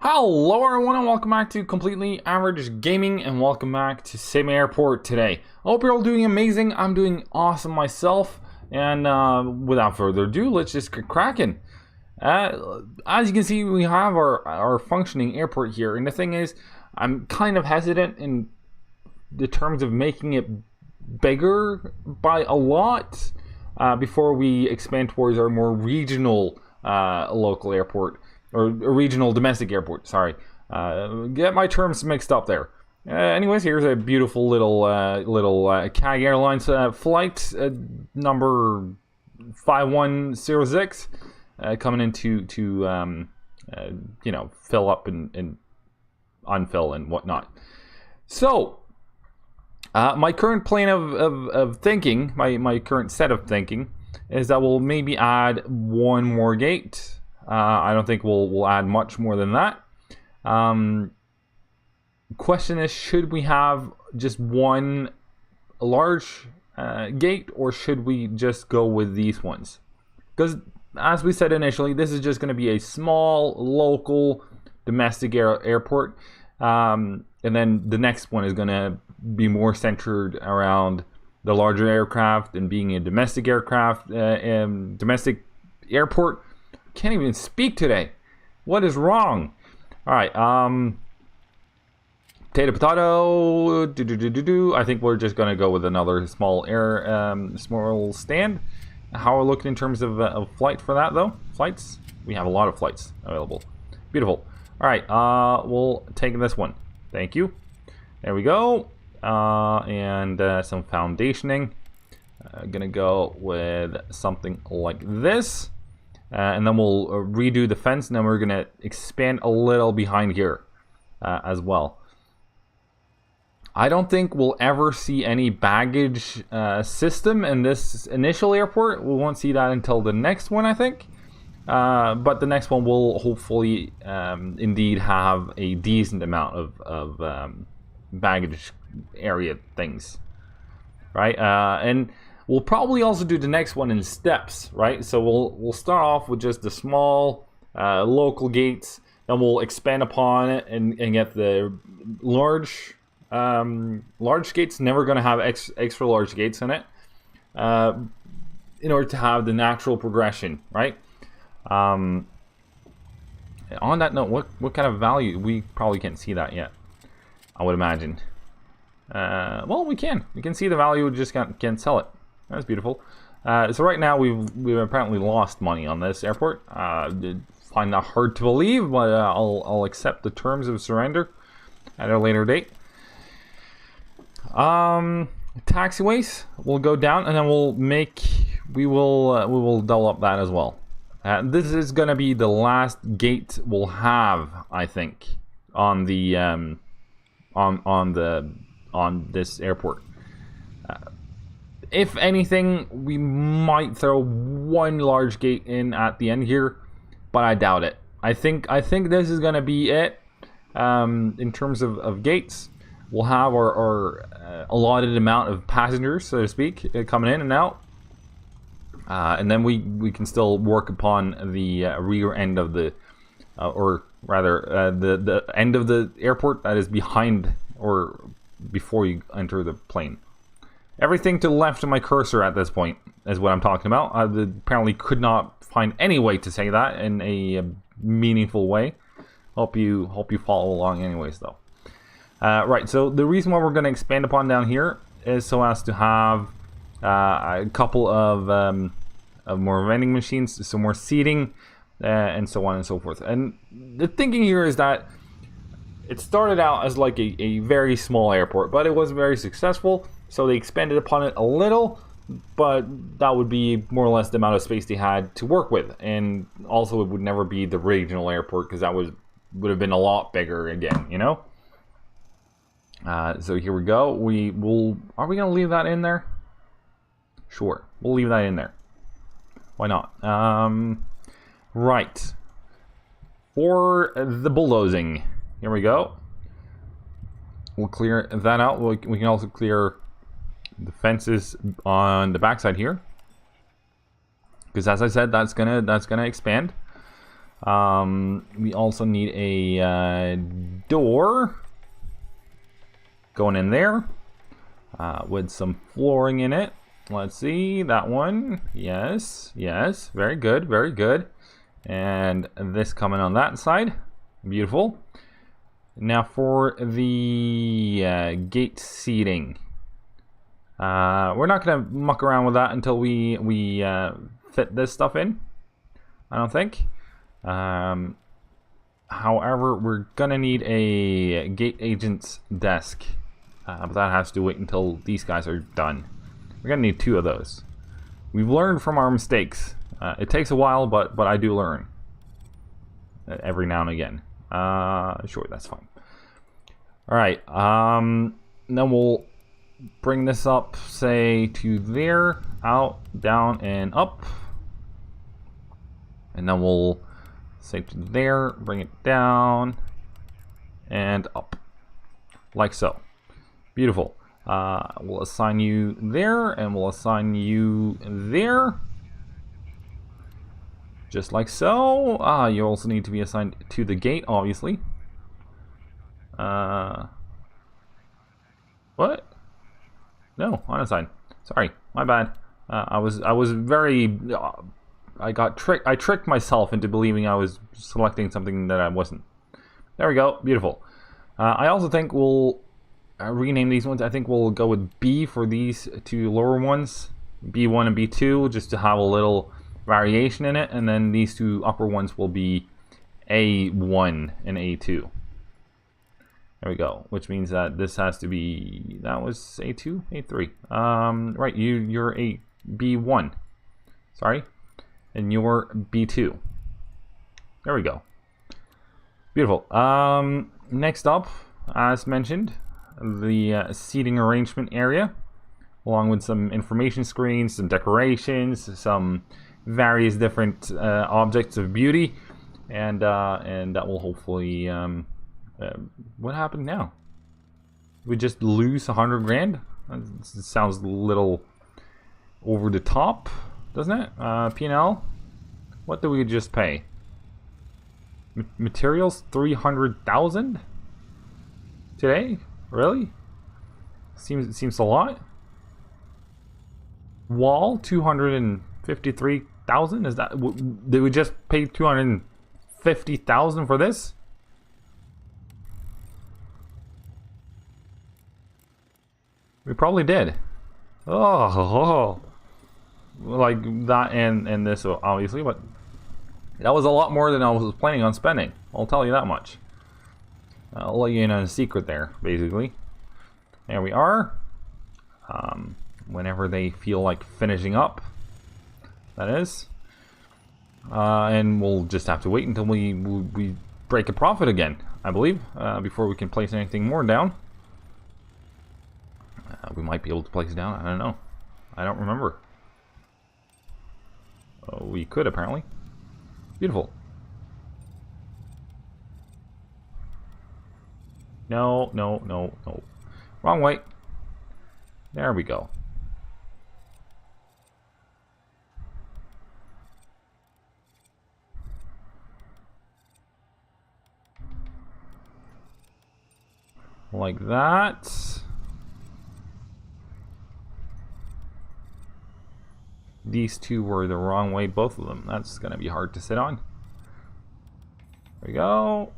Hello everyone and welcome back to Completely Average Gaming and welcome back to SimAirport today. I hope you're all doing amazing. I'm doing awesome myself, and without further ado, let's just get cracking. As you can see, we have our functioning airport here, and the thing is, I'm kind of hesitant in the terms of making it bigger by a lot before we expand towards our more regional local airport. Or a regional domestic airport, sorry. Get my terms mixed up there. Anyways, here's a beautiful little CAG Airlines flight number 5106 coming in to you know, fill up and unfill and whatnot. So, my current plan of thinking, my current set of thinking, is that we'll maybe add one more gate. I don't think we'll add much more than that. Question is, should we have just one large gate, or should we just go with these ones? Because as we said initially, this is just going to be a small local domestic airport, and then the next one is going to be more centered around the larger aircraft and being a domestic aircraft and domestic airport. Can't even speak today. What is wrong? All right. Potato. I think we're just gonna go with another small small stand. How are we looking in terms of flight for that though? Flights? We have a lot of flights available. Beautiful. All right. We'll take this one. Thank you. There we go. And some foundationing. Gonna go with something like this. And then we'll redo the fence, and then we're going to expand a little behind here as well. I don't think we'll ever see any baggage system in this initial airport. We won't see that until the next one, I think. But the next one will hopefully indeed have a decent amount of baggage area things. Right? And we'll probably also do the next one in steps, right? So we'll start off with just the small local gates, then we'll expand upon it and get the large gates. Never going to have extra large gates in it in order to have the natural progression, right? On that note, what kind of value? We probably can't see that yet, I would imagine. Well, we can see the value, we just can't sell it. That's beautiful. So right now we've apparently lost money on this airport. Find that hard to believe, but I'll accept the terms of surrender at a later date. Taxiways will go down, and then we will double up that as well. This is gonna be the last gate we'll have, I think, on the on this airport. If anything, we might throw one large gate in at the end here, but I doubt it. I think this is gonna be it. In terms of gates, we'll have our allotted amount of passengers, so to speak, coming in and out, and then we can still work upon the rear end of the, or rather, the end of the airport that is behind or before you enter the plane. Everything to the left of my cursor at this point is what I'm talking about. I apparently could not find any way to say that in a meaningful way. Hope you follow along anyways, though. Right, so the reason why we're going to expand upon down here is so as to have a couple of more vending machines, some more seating, and so on and so forth. And the thinking here is that it started out as like a very small airport, but it wasn't very successful. So they expanded upon it a little, but that would be more or less the amount of space they had to work with. And also it would never be the regional airport, because that would have been a lot bigger again, you know? So here we go. Are we going to leave that in there? Sure, we'll leave that in there. Why not? Right. For the bulldozing, here we go. We'll clear that out. We can also clear the fences on the backside here, because as I said, that's gonna expand. We also need a door going in there with some flooring in it. Let's see, that one. Yes, yes, very good, very good. And this coming on that side. Beautiful. Now for the gate seating. We're not gonna muck around with that until we fit this stuff in, I don't think. However, we're gonna need a gate agent's desk, but that has to wait until these guys are done. We're gonna need 2 of those. We've learned from our mistakes. It takes a while, but I do learn every now and again. Sure, that's fine. All right. Then we'll bring this up, say, to there, out, down, and up. And then we'll say to there, bring it down, and up. Like so. Beautiful. We'll assign you there, and we'll assign you there. Just like so. You also need to be assigned to the gate, obviously. What? No, unassigned. Sorry, my bad. I was very. I tricked myself into believing I was selecting something that I wasn't. There we go. Beautiful. I also think we'll rename these ones. I think we'll go with B for these 2 lower ones, B1 and B2, just to have a little variation in it. And then these 2 upper ones will be A1 and A2. There we go. Which means that this has to be, that was A2, A3. Right, you're a B1. Sorry. And you're B2. There we go. Beautiful. Next up, as mentioned, the seating arrangement area, along with some information screens, some decorations, some various different objects of beauty, and that will hopefully. What happened now? We just lose 100 grand? That sounds a little over the top, doesn't it? P&L. What do we just pay? Materials 300,000 today? Really? Seems a lot. Wall 253,000. Is that? Did we just pay 250,000 for this? We probably did. Oh, like that and this obviously, but that was a lot more than I was planning on spending. I'll tell you that much. I'll let you in on a secret there, basically. There we are. Whenever they feel like finishing up, that is. And we'll just have to wait until we break a profit again, I believe, before we can place anything more down. We might be able to place it down. I don't know. I don't remember. We could, apparently. Beautiful. No, no, no, no. Wrong way. There we go. Like that. These 2 were the wrong way, both of them. That's going to be hard to sit on. There we go.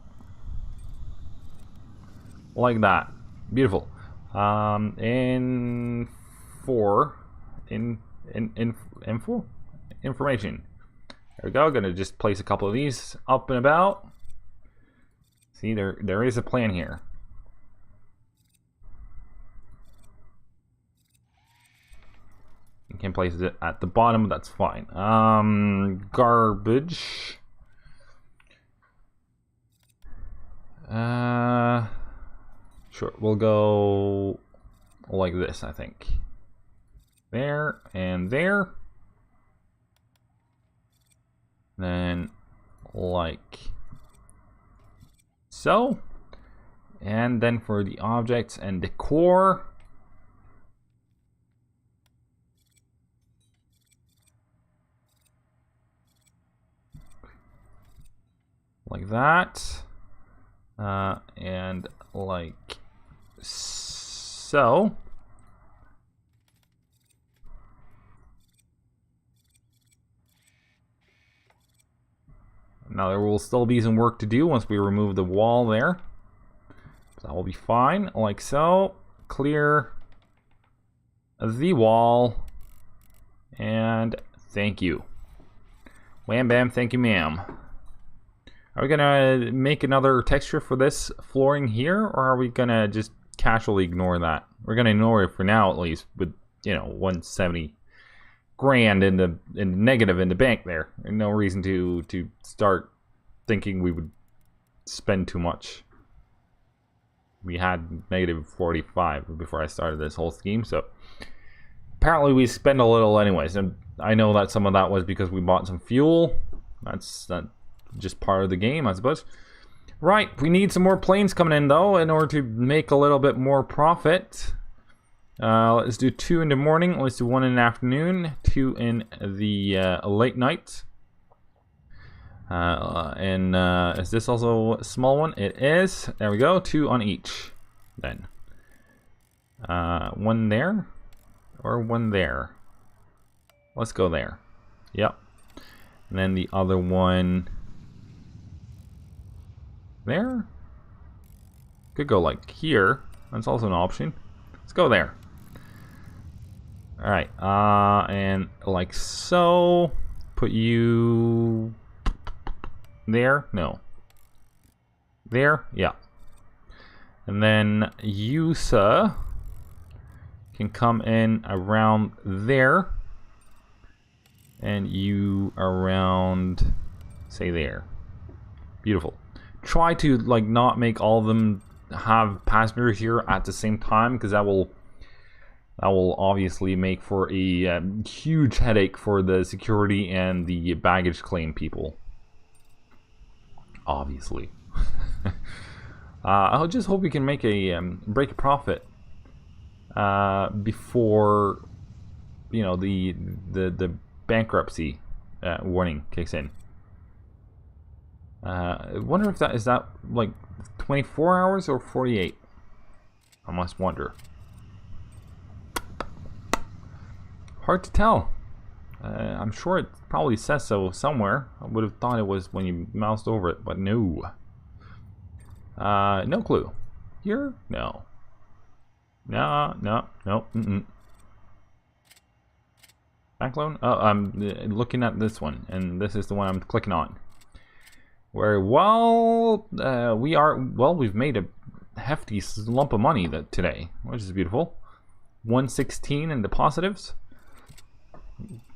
Like that. Beautiful. In 4. In 4. Information. There we go. Going to just place a couple of these up and about. See, there is a plan here. You can place it at the bottom, that's fine. Garbage. Sure, we'll go like this, I think. There and there. Then like so. And then for the objects and decor, like that, and like so. Now there will still be some work to do once we remove the wall there. That will be fine, like so. Clear the wall, and thank you. Wham bam, thank you ma'am. Are we gonna make another texture for this flooring here, or are we gonna just casually ignore that? We're gonna ignore it for now, at least, with, you know, 170 grand in the negative in the bank there. And no reason to start thinking we would spend too much. We had negative 45 before I started this whole scheme, so apparently we spend a little anyways. And I know that some of that was because we bought some fuel. That's just part of the game, I suppose. Right, we need some more planes coming in though in order to make a little bit more profit. Let's do 2 in the morning, let's do 1 in the afternoon, 2 in the late night. Is this also a small one? It is. There we go, 2 on each then. 1 there or 1 there. Let's go there. Yep. And then the other one there. Could go like here. That's also an option. Let's go there. Alright, and like so. Put you there? No. There? Yeah. And then you, sir, can come in around there. And you around, say, there. Beautiful. Try to, like, not make all of them have passengers here at the same time, because that will obviously make for a huge headache for the security and the baggage claim people. Obviously. I just hope we can make a break a profit before, you know, the bankruptcy warning kicks in. I wonder if that is like 24 hours or 48. I must wonder. Hard to tell. I'm sure it probably says so somewhere. I would have thought it was when you moused over it, but no. No clue. Here? No. No. Bank loan? Oh, I'm looking at this one, and this is the one I'm clicking on. Where, well, we've made a hefty lump of money today, which is beautiful. 116 in the positives.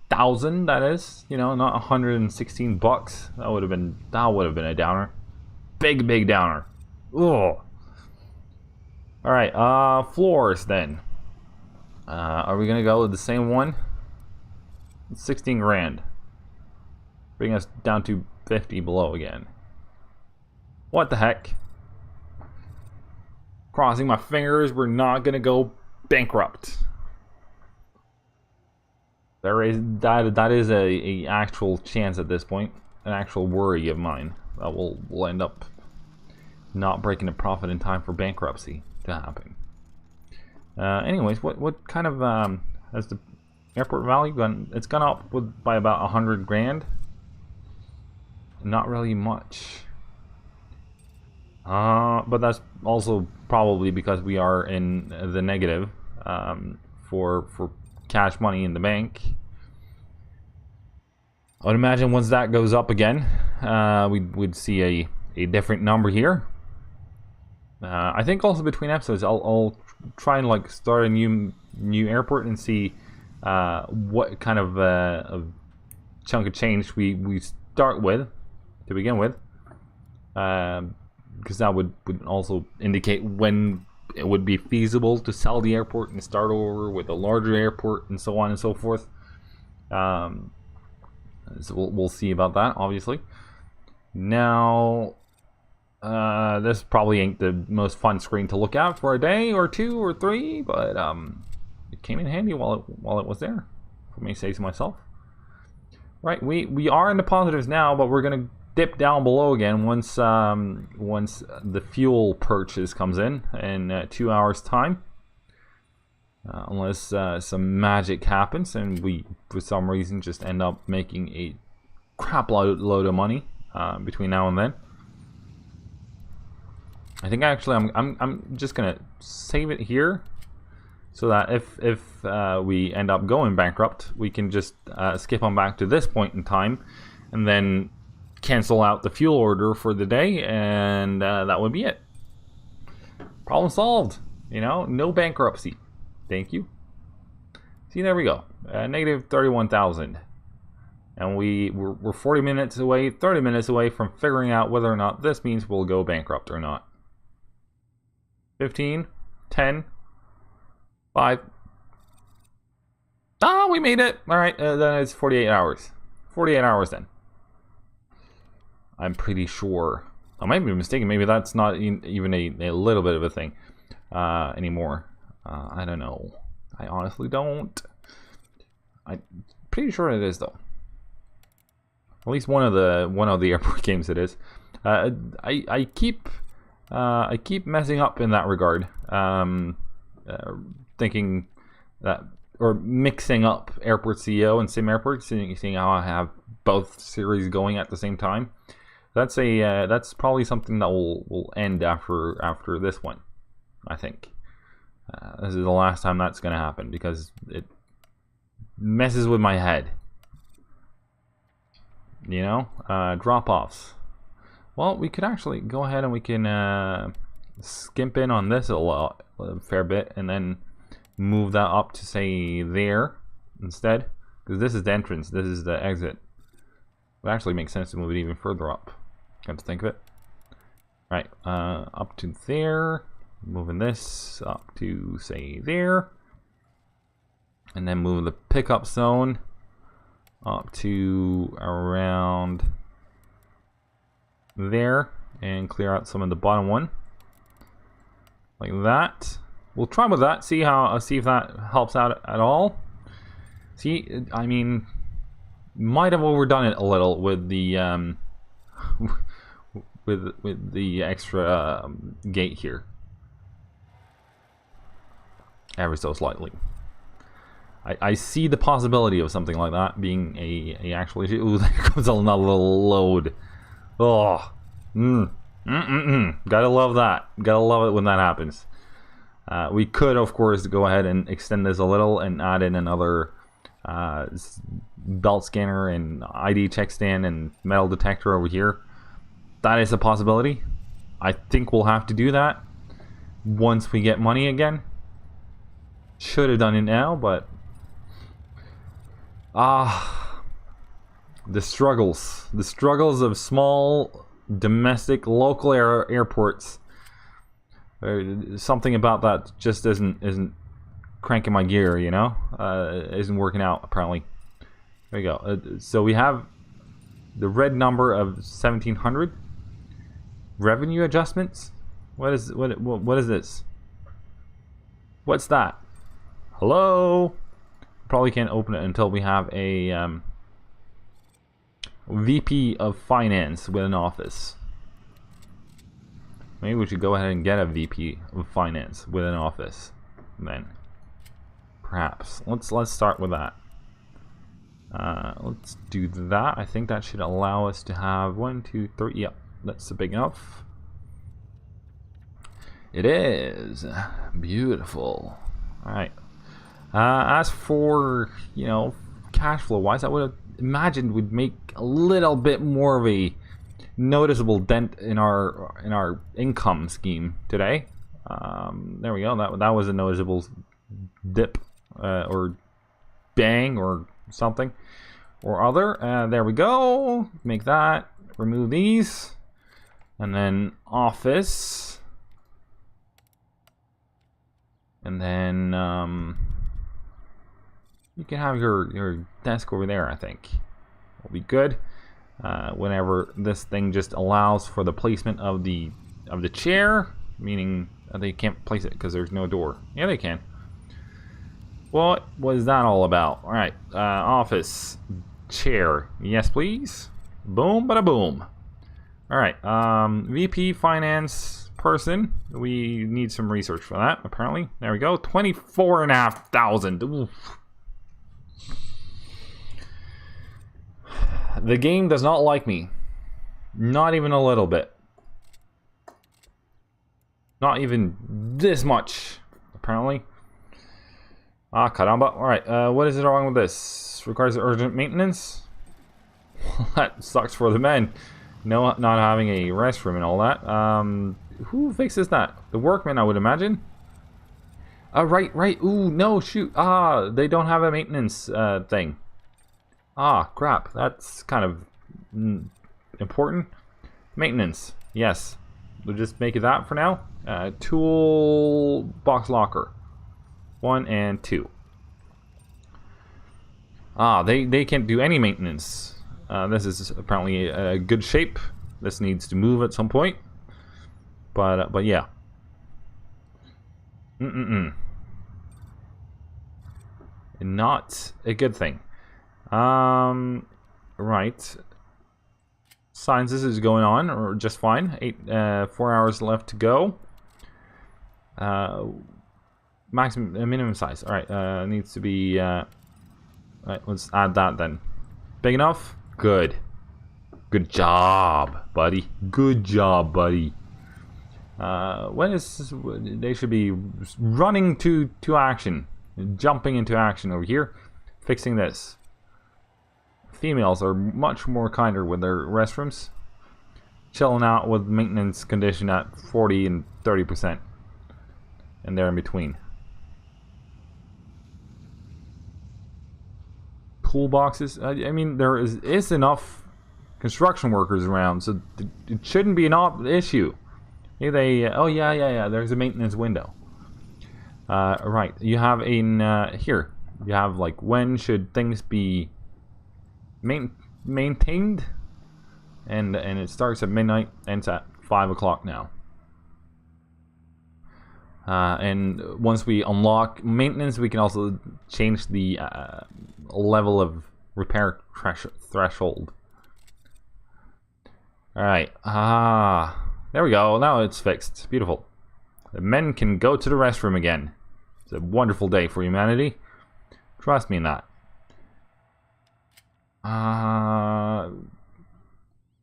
1,000, that is, you know, not 116 bucks. That would have been a downer. Big downer. Ugh. All right, floors then. Are we gonna go with the same one? 16 grand. Bring us down to 50 below again. What the heck? Crossing my fingers, we're not gonna go bankrupt. That is a actual chance at this point, an actual worry of mine that we'll end up not breaking a profit in time for bankruptcy to happen. Anyways, what kind of has the airport value gone? It's gone up by about 100 grand. Not really much. But that's also probably because we are in the negative for cash money in the bank. I would imagine once that goes up again, we'd see a different number here. I think also between episodes, I'll try and like start a new airport and see what kind of chunk of change we start with to begin with, because that would also indicate when it would be feasible to sell the airport and start over with a larger airport and so on and so forth. So we'll see about that, obviously. Now, this probably ain't the most fun screen to look at for a day or 2 or 3, but it came in handy while it was there, if I may say so myself. Right, we are in the positives now, but we're gonna dip down below again once once the fuel purchase comes in 2 hours time. Unless some magic happens and we, for some reason, just end up making a crap load of money between now and then. I think actually I'm just gonna save it here, so that if we end up going bankrupt, we can just skip on back to this point in time, and then cancel out the fuel order for the day, and that would be it. Problem solved. You know, no bankruptcy. Thank you. See, there we go. Negative 31,000. And we're 40 minutes away, 30 minutes away from figuring out whether or not this means we'll go bankrupt or not. 15, 10, 5. Ah, we made it. All right, then it's 48 hours. 48 hours then. I'm pretty sure. I might be mistaken. Maybe that's not even a little bit of a thing anymore. I don't know. I honestly don't. I'm pretty sure it is though. At least one of the airport games it is. I keep messing up in that regard. Thinking that, or mixing up Airport CEO and SimAirport, seeing how I have both series going at the same time. That's probably something that will end after this one, I think. This is the last time that's going to happen because it messes with my head. You know, drop-offs. Well, we could actually go ahead and we can skimp in on this a fair bit, and then move that up to say there instead, because this is the entrance, this is the exit. It actually makes sense to move it even further up. Come to think of it. Right, up to there. Moving this up to say there, and then move the pickup zone up to around there, and clear out some of the bottom one like that. We'll try with that, see if that helps out at all. See, I mean, might have overdone it a little with the with the extra gate here. Ever so slightly. I see the possibility of something like that being a actual issue. Ooh, there comes another little load. Oh, gotta love that. Gotta love it when that happens. We could, of course, go ahead and extend this a little and add in another belt scanner and ID check stand and metal detector over here. That is a possibility. I think we'll have to do that once we get money again. Should have done it now, but the struggles of small domestic local airports. Something about that just isn't cranking my gear, you know. Isn't working out apparently. There you go. So we have the red number of 1,700 revenue adjustments. What is this? What's that? Hello? Probably can't open it until we have a VP of Finance with an office. Maybe we should go ahead and get a VP of Finance with an office then. Perhaps. Let's start with that. Let's do that. I think that should allow us to have 1, 2, 3. Yep, that's big enough. It is beautiful. All right. As for, you know, cash flow wise, I would have imagined we'd make a little bit more of a noticeable dent in our income scheme today. There we go. That was a noticeable dip or bang or something or other. There we go. Make that. Remove these, and then office, and then you can have your desk over there. I think will be good. Whenever this thing just allows for the placement of the chair, meaning they can't place it because there's no door. Yeah, they can. What was that all about? All right, office chair. Yes, please. Boom, bada boom. All right, VP finance person. We need some research for that, apparently. There we go, 24,500. Oof. The game does not like me. Not even a little bit. Not even this much, apparently. Ah, caramba. Alright, what is it wrong with this? Requires urgent maintenance? That sucks for the men. No, not having a restroom and all that. Who fixes that? The workmen, I would imagine. Right. Ooh, no, shoot. Ah, they don't have a maintenance thing. Ah, crap. That's kind of important. Maintenance. Yes. We'll just make it that for now. Tool box locker. 1 and 2. Ah, they can't do any maintenance. This is apparently a good shape. This needs to move at some point. But yeah. Not a good thing. Right. Sciences is going on, or just fine. 4 hours left to go. Minimum size. All right. Needs to be. All right. Let's add that then. Big enough. Good. Good job, buddy. Good job, buddy. When is they should be running to action, jumping into action over here, fixing this. Females are much more kinder with their restrooms, chilling out with maintenance condition at 40 and 30%, and they're in between. Pool boxes. I mean, there is enough construction workers around, so it shouldn't be an issue. They oh yeah. There's a maintenance window. Right. You have in here. You have like when should things be maintained, and it starts at midnight, ends at 5 o'clock now. And once we unlock maintenance, we can also change the level of repair threshold. All right. There we go. Now it's fixed. Beautiful. The men can go to the restroom again. It's a wonderful day for humanity. Trust me in that.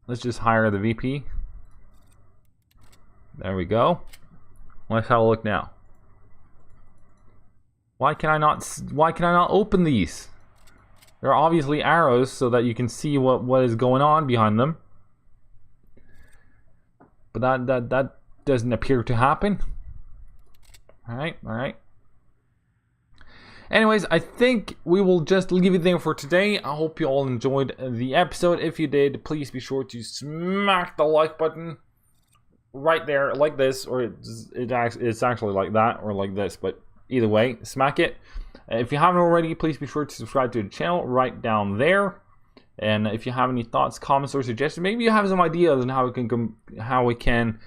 Let's just hire the VP. There we go. Let's have a look now. Why can I not open these? There are obviously arrows so that you can see what is going on behind them. But that doesn't appear to happen. All right. Anyways, I think we will just leave it there for today. I hope you all enjoyed the episode. If you did, please be sure to smack the like button right there, like this, or it's actually like that, or like this. But either way, smack it. If you haven't already, please be sure to subscribe to the channel right down there. And if you have any thoughts, comments, or suggestions, maybe you have some ideas on how we can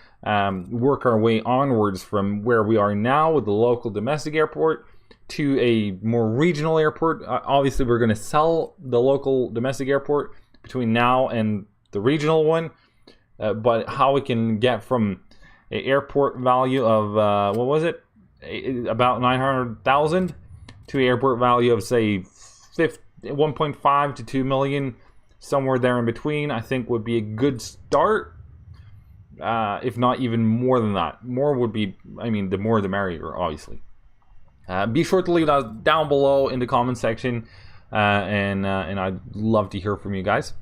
work our way onwards from where we are now with the local domestic airport to a more regional airport. Obviously, we're going to sell the local domestic airport between now and the regional one. But how we can get from an airport value of, what was it? About 900,000 to an airport value of, say, 1.5 to 2 million, somewhere there in between, I think would be a good start. If not even more than that. More would be, I mean, the more the merrier, obviously. Be sure to leave that down below in the comment section, and I'd love to hear from you guys.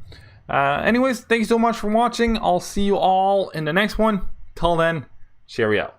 Anyways, thank you so much for watching. I'll see you all in the next one. Till then, cheerio.